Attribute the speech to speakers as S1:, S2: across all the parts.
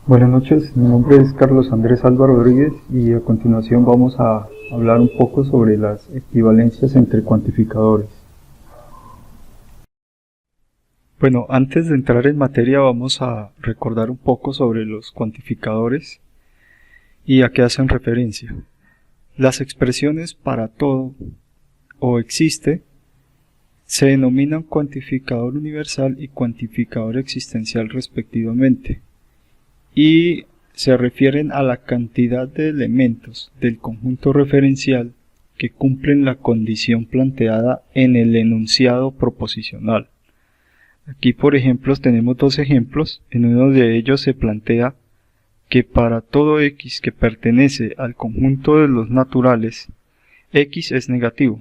S1: Buenas noches, mi nombre es Carlos Andrés Álvaro Rodríguez y a continuación vamos a hablar un poco sobre las equivalencias entre cuantificadores. Bueno, antes de entrar en materia vamos a recordar un poco sobre los cuantificadores y a qué hacen referencia. Las expresiones para todo o existe se denominan cuantificador universal y cuantificador existencial respectivamente, y se refieren a la cantidad de elementos del conjunto referencial que cumplen la condición planteada en el enunciado proposicional. Aquí, por ejemplo, tenemos dos ejemplos. En uno de ellos se plantea que para todo x que pertenece al conjunto de los naturales, x es negativo.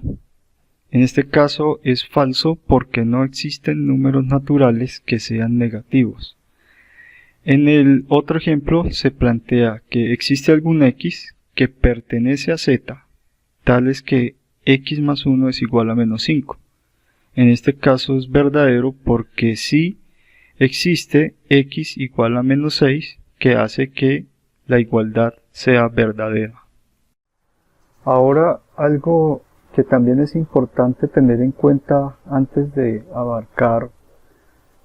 S1: En este caso es falso porque no existen números naturales que sean negativos. En el otro ejemplo se plantea que existe algún x que pertenece a z, tales que x más 1 es igual a menos 5. En este caso es verdadero porque sí existe x igual a menos 6, que hace que la igualdad sea verdadera. Ahora, algo que también es importante tener en cuenta antes de abarcar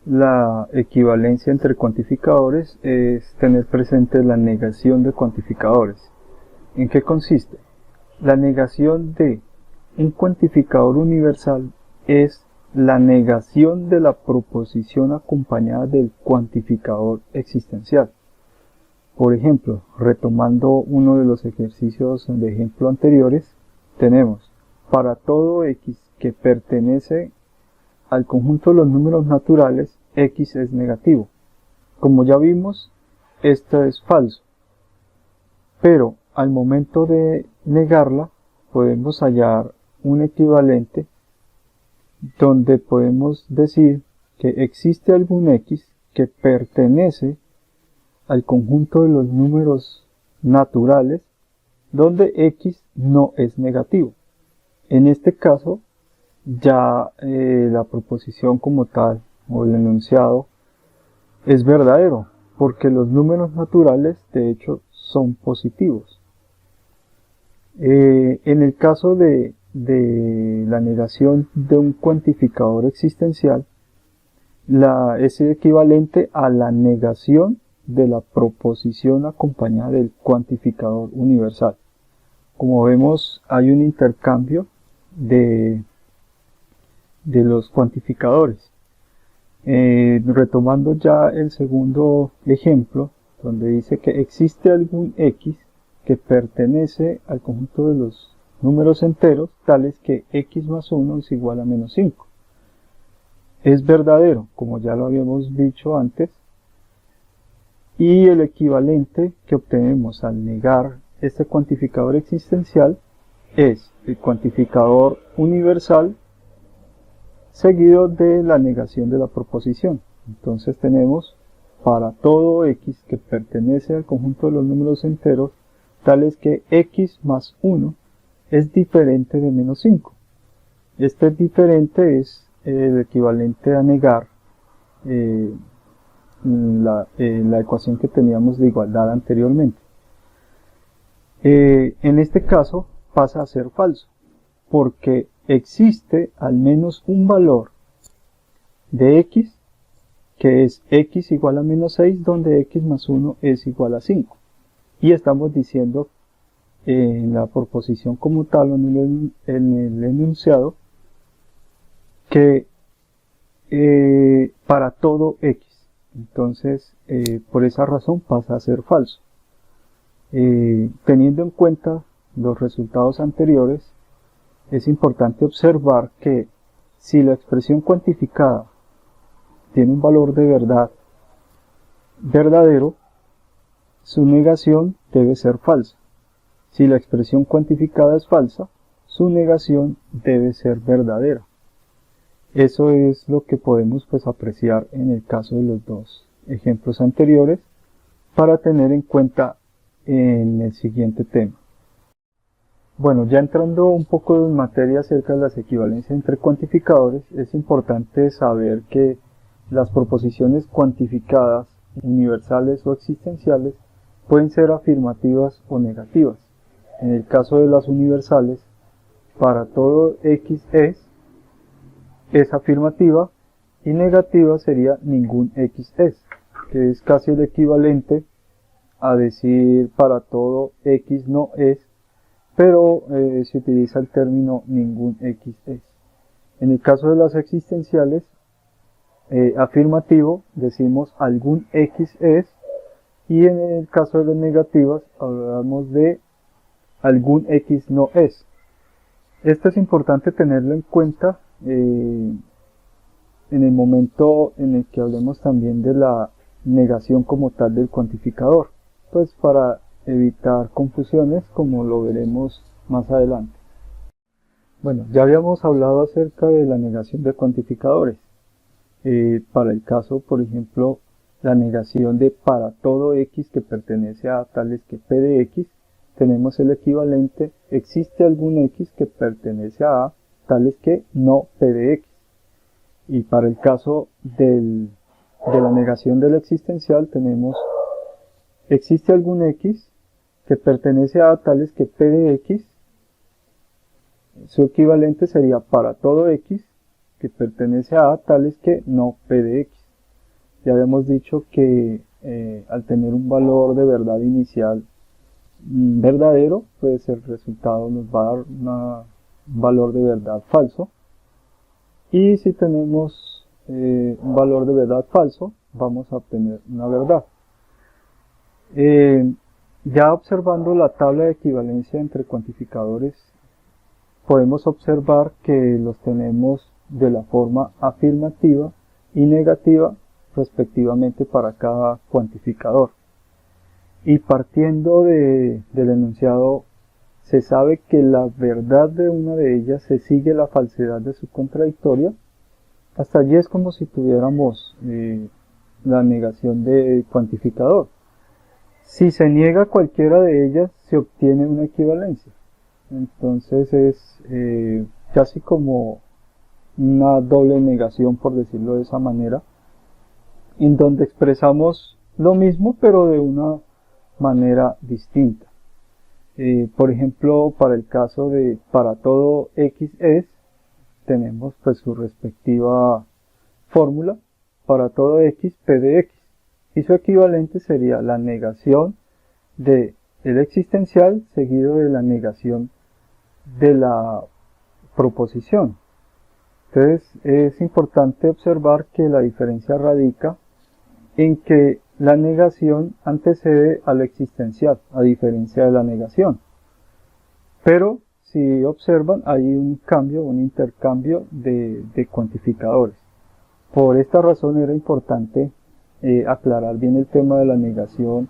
S1: la equivalencia entre cuantificadores es tener presente la negación de cuantificadores. ¿En qué consiste? La negación de un cuantificador universal es la negación de la proposición acompañada del cuantificador existencial. Por ejemplo, retomando uno de los ejercicios de ejemplo anteriores, tenemos para todo x que pertenece al conjunto de los números naturales, x es negativo. Como ya vimos, esto es falso. Pero al momento de negarla, podemos hallar un equivalente donde podemos decir que existe algún x que pertenece al conjunto de los números naturales, donde x no es negativo. En este caso, ya la proposición como tal o el enunciado es verdadero porque los números naturales de hecho son positivos. En el caso de la negación de un cuantificador existencial, es equivalente a la negación de la proposición acompañada del cuantificador universal. Como vemos, hay un intercambio de los cuantificadores. Retomando ya el segundo ejemplo, donde dice que existe algún x que pertenece al conjunto de los números enteros, tales que x más 1 es igual a menos 5. Es verdadero, como ya lo habíamos dicho antes, y el equivalente que obtenemos al negar este cuantificador existencial es el cuantificador universal seguido de la negación de la proposición. Entonces tenemos para todo x que pertenece al conjunto de los números enteros, tales que x más 1 es diferente de menos 5. Este diferente es el equivalente a negar la ecuación que teníamos de igualdad anteriormente. En este caso pasa a ser falso, porque existe al menos un valor de x, que es x igual a menos 6, donde x más 1 es igual a 5. Y estamos diciendo en la proposición como tal, en el enunciado, que para todo x. Entonces, por esa razón pasa a ser falso. Teniendo en cuenta los resultados anteriores, es importante observar que si la expresión cuantificada tiene un valor de verdad verdadero, su negación debe ser falsa. Si la expresión cuantificada es falsa, su negación debe ser verdadera. Eso es lo que podemos apreciar en el caso de los dos ejemplos anteriores para tener en cuenta en el siguiente tema. Bueno, ya entrando un poco en materia acerca de las equivalencias entre cuantificadores, es importante saber que las proposiciones cuantificadas universales o existenciales pueden ser afirmativas o negativas. En el caso de las universales, para todo X es afirmativa, y negativa sería ningún X es, que es casi el equivalente a decir para todo X no es, pero se utiliza el término ningún X es. En el caso de las existenciales, afirmativo decimos algún X es, y en el caso de las negativas hablamos de algún X no es. Esto es importante tenerlo en cuenta en el momento en el que hablemos también de la negación como tal del cuantificador, pues para evitar confusiones, como lo veremos más adelante. Bueno, ya habíamos hablado acerca de la negación de cuantificadores. Para el caso, por ejemplo, la negación de para todo X que pertenece a tales que P de X, tenemos el equivalente existe algún X que pertenece a tales que no P de X. Y para el caso de la negación del existencial tenemos existe algún X que pertenece a tales que P de X, su equivalente sería para todo X que pertenece a tales que no P de X. Ya habíamos dicho que al tener un valor de verdad inicial verdadero, pues el resultado nos va a dar un valor de verdad falso. Y si tenemos un valor de verdad falso, vamos a obtener una verdad. Ya observando la tabla de equivalencia entre cuantificadores, podemos observar que los tenemos de la forma afirmativa y negativa respectivamente para cada cuantificador. Y partiendo del enunciado, se sabe que la verdad de una de ellas se sigue la falsedad de su contradictoria. Hasta allí es como si tuviéramos la negación de cuantificador. Si se niega cualquiera de ellas, se obtiene una equivalencia. Entonces es casi como una doble negación, por decirlo de esa manera, en donde expresamos lo mismo pero de una manera distinta. Por ejemplo, para el caso de para todo X es, tenemos pues su respectiva fórmula, para todo X P de X, y su equivalente sería la negación de el existencial seguido de la negación de la proposición. Entonces es importante observar que la diferencia radica en que la negación antecede a la existencial, a diferencia de la negación. Pero si observan, hay un cambio, un intercambio de cuantificadores. Por esta razón era importante aclarar bien el tema de la negación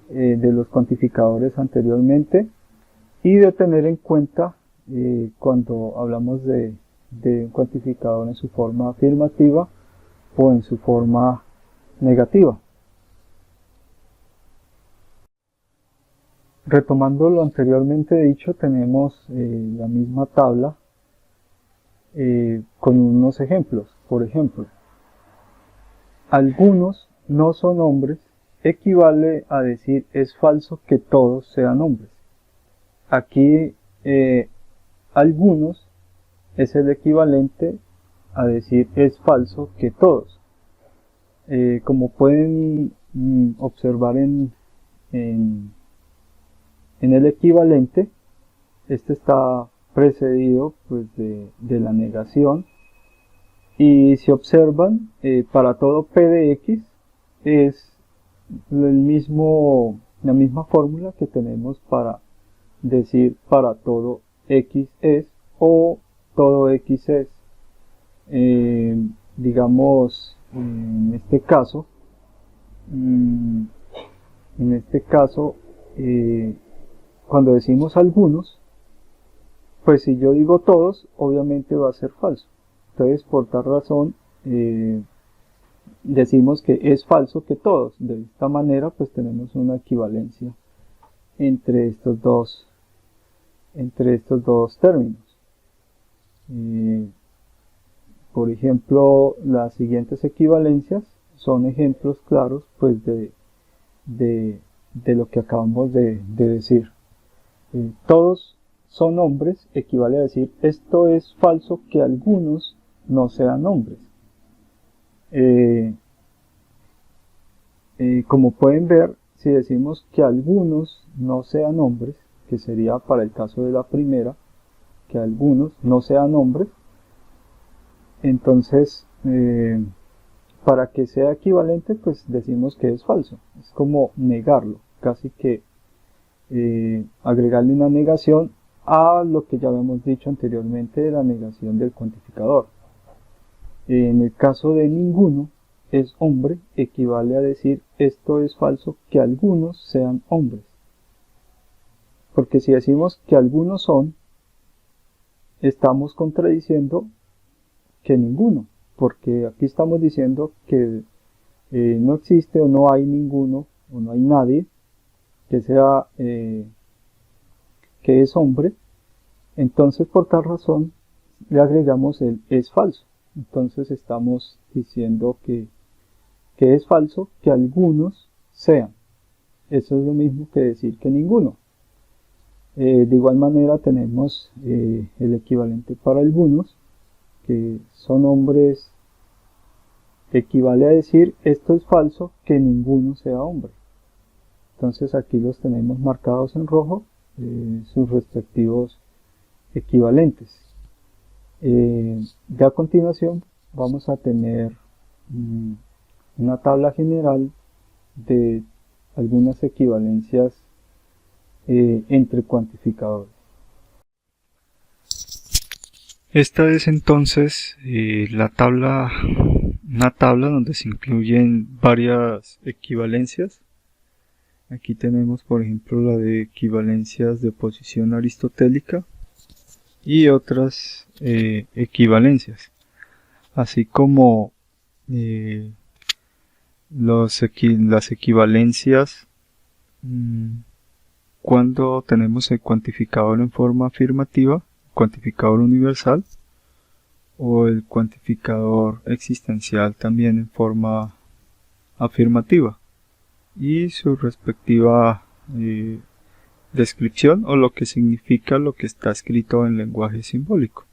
S1: de los cuantificadores anteriormente, y de tener en cuenta cuando hablamos de un cuantificador en su forma afirmativa o en su forma negativa. Retomando lo anteriormente dicho, tenemos la misma tabla con unos ejemplos. Por ejemplo, algunos no son hombres equivale a decir es falso que todos sean hombres. Aquí algunos es el equivalente a decir es falso que todos. Como pueden observar en el equivalente, este está precedido pues de la negación, y si observan, para todo P de X es la misma fórmula que tenemos para decir para todo X es o todo X es. Digamos, en este caso, cuando decimos algunos, pues si yo digo todos, obviamente va a ser falso. Entonces, por tal razón, decimos que es falso que todos. De esta manera, pues tenemos una equivalencia entre estos dos términos. Por ejemplo, las siguientes equivalencias son ejemplos claros pues de lo que acabamos de decir. Todos son hombres equivale a decir esto es falso que algunos no sean hombres. Como pueden ver, si decimos que algunos no sean hombres, que sería para el caso de la primera, que algunos no sean hombres, entonces para que sea equivalente pues decimos que es falso. Es como negarlo, casi que agregarle una negación a lo que ya habíamos dicho anteriormente de la negación del cuantificador. En el caso de ninguno es hombre, equivale a decir esto es falso que algunos sean hombres. Porque si decimos que algunos son, estamos contradiciendo que ninguno, porque aquí estamos diciendo que no existe o no hay ninguno o no hay nadie que sea que es hombre. Entonces por tal razón le agregamos el es falso. Entonces estamos diciendo que es falso que algunos sean. Eso es lo mismo que decir que ninguno. De igual manera tenemos el equivalente para algunos, que son hombres, equivale a decir esto es falso que ninguno sea hombre. Entonces aquí los tenemos marcados en rojo, sus respectivos equivalentes. Ya a continuación vamos a tener una tabla general de algunas equivalencias entre cuantificadores. Esta es entonces una tabla donde se incluyen varias equivalencias. Aquí tenemos por ejemplo la de equivalencias de posición aristotélica y otras equivalencias, así como las equivalencias cuando tenemos el cuantificador en forma afirmativa, cuantificador universal, o el cuantificador existencial también en forma afirmativa, y su respectiva descripción o lo que significa lo que está escrito en lenguaje simbólico.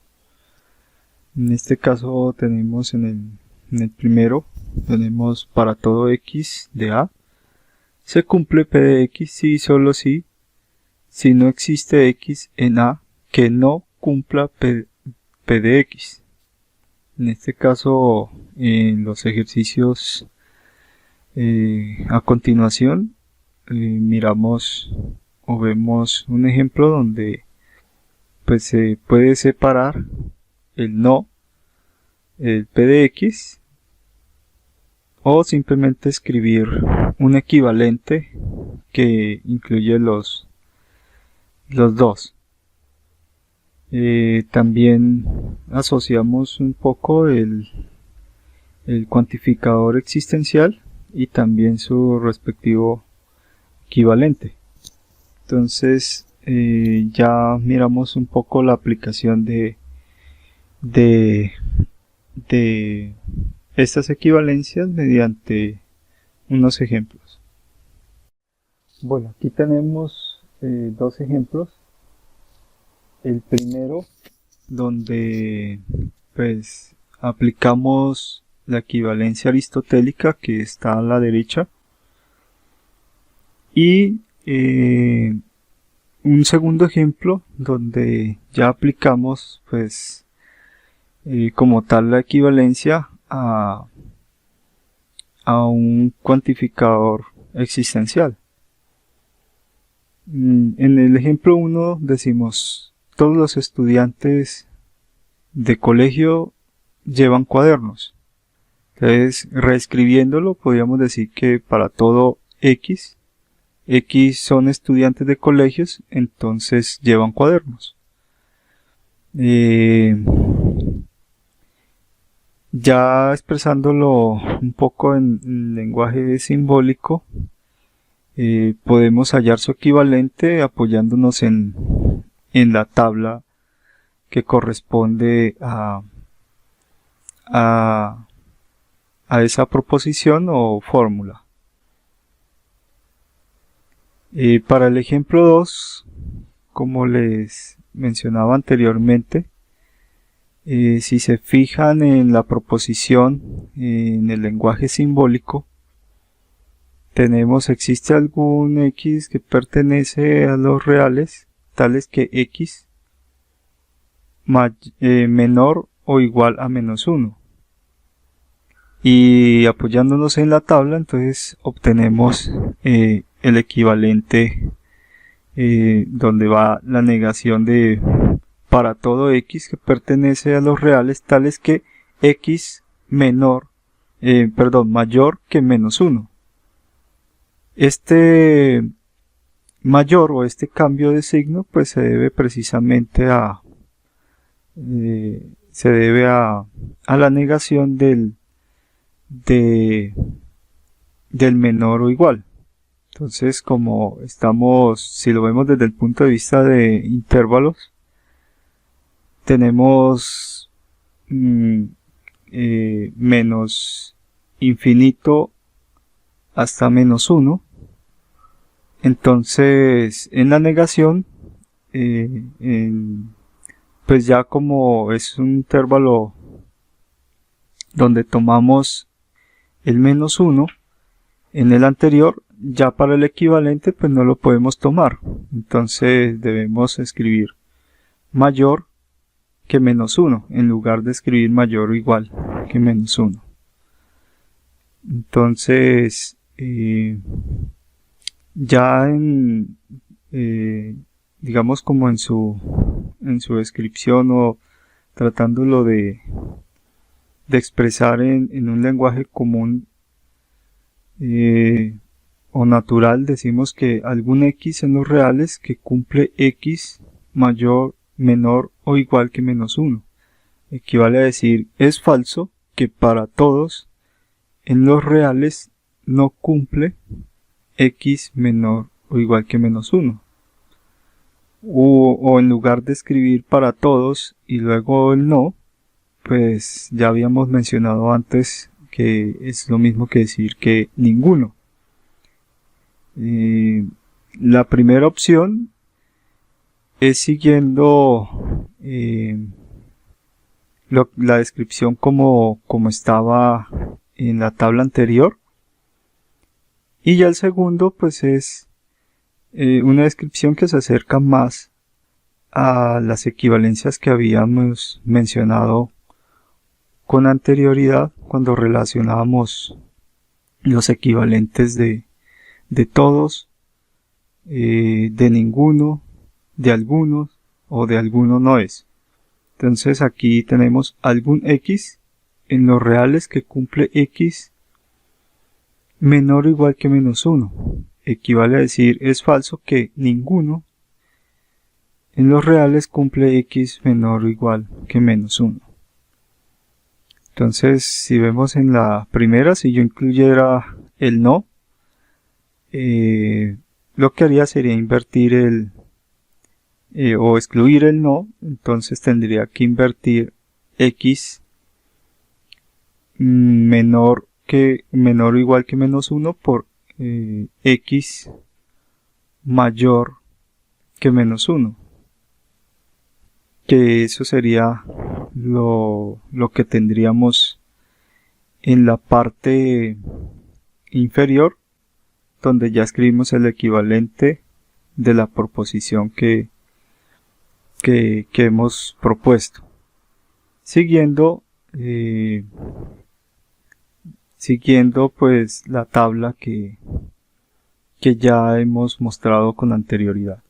S1: En este caso tenemos en el primero, tenemos para todo x de A, se cumple P de x si y solo si no existe x en A que no cumpla P de x. En este caso, en los ejercicios a continuación, miramos o vemos un ejemplo donde pues se puede separar el no, el P de x, o simplemente escribir un equivalente que incluye los dos. También asociamos un poco el cuantificador existencial y también su respectivo equivalente. Entonces ya miramos un poco la aplicación de estas equivalencias mediante unos ejemplos. Bueno, aquí tenemos dos ejemplos. El primero, donde pues aplicamos la equivalencia aristotélica que está a la derecha, y un segundo ejemplo donde ya aplicamos pues como tal la equivalencia a un cuantificador existencial. En el ejemplo 1 decimos todos los estudiantes de colegio llevan cuadernos. Entonces, reescribiéndolo, podríamos decir que para todo X son estudiantes de colegios, entonces llevan cuadernos. Ya expresándolo un poco en lenguaje simbólico, podemos hallar su equivalente apoyándonos en la tabla que corresponde a a esa proposición o fórmula. Para el ejemplo 2, como les mencionaba anteriormente, si se fijan en la proposición en el lenguaje simbólico, existe algún x que pertenece a los reales, tales que x menor o igual a menos 1. Y apoyándonos en la tabla, entonces obtenemos el equivalente donde va la negación de para todo x que pertenece a los reales, tales que x mayor que menos 1. Este mayor o este cambio de signo pues se debe precisamente a la negación del menor o igual. Entonces, como si lo vemos desde el punto de vista de intervalos, tenemos menos infinito hasta menos 1. Entonces, en la negación, pues ya como es un intervalo donde tomamos el menos 1, en el anterior, ya para el equivalente, pues no lo podemos tomar. Entonces debemos escribir mayor que menos 1, en lugar de escribir mayor o igual que menos 1. Entonces, ya digamos como en su descripción o tratándolo de expresar en un lenguaje común o natural, decimos que algún x en los reales que cumple x mayor, menor o igual que menos 1. Equivale a decir, es falso que para todos en los reales no cumple x menor o igual que menos 1. O en lugar de escribir para todos y luego el no, pues ya habíamos mencionado antes que es lo mismo que decir que ninguno. La primera opción es siguiendo la descripción como estaba en la tabla anterior, y ya el segundo pues es una descripción que se acerca más a las equivalencias que habíamos mencionado con anterioridad cuando relacionábamos los equivalentes de todos, de ninguno, de algunos o de alguno no es. Entonces aquí tenemos algún x en los reales que cumple x menor o igual que menos 1. Equivale a decir es falso que ninguno en los reales cumple x menor o igual que menos 1. Entonces, si vemos en la primera, si yo incluyera el no, lo que haría sería invertir o excluir el no. Entonces tendría que invertir x menor o igual que menos 1 por x mayor que menos 1. Que eso sería lo que tendríamos en la parte inferior, donde ya escribimos el equivalente de la proposición que hemos propuesto, siguiendo pues la tabla que ya hemos mostrado con anterioridad.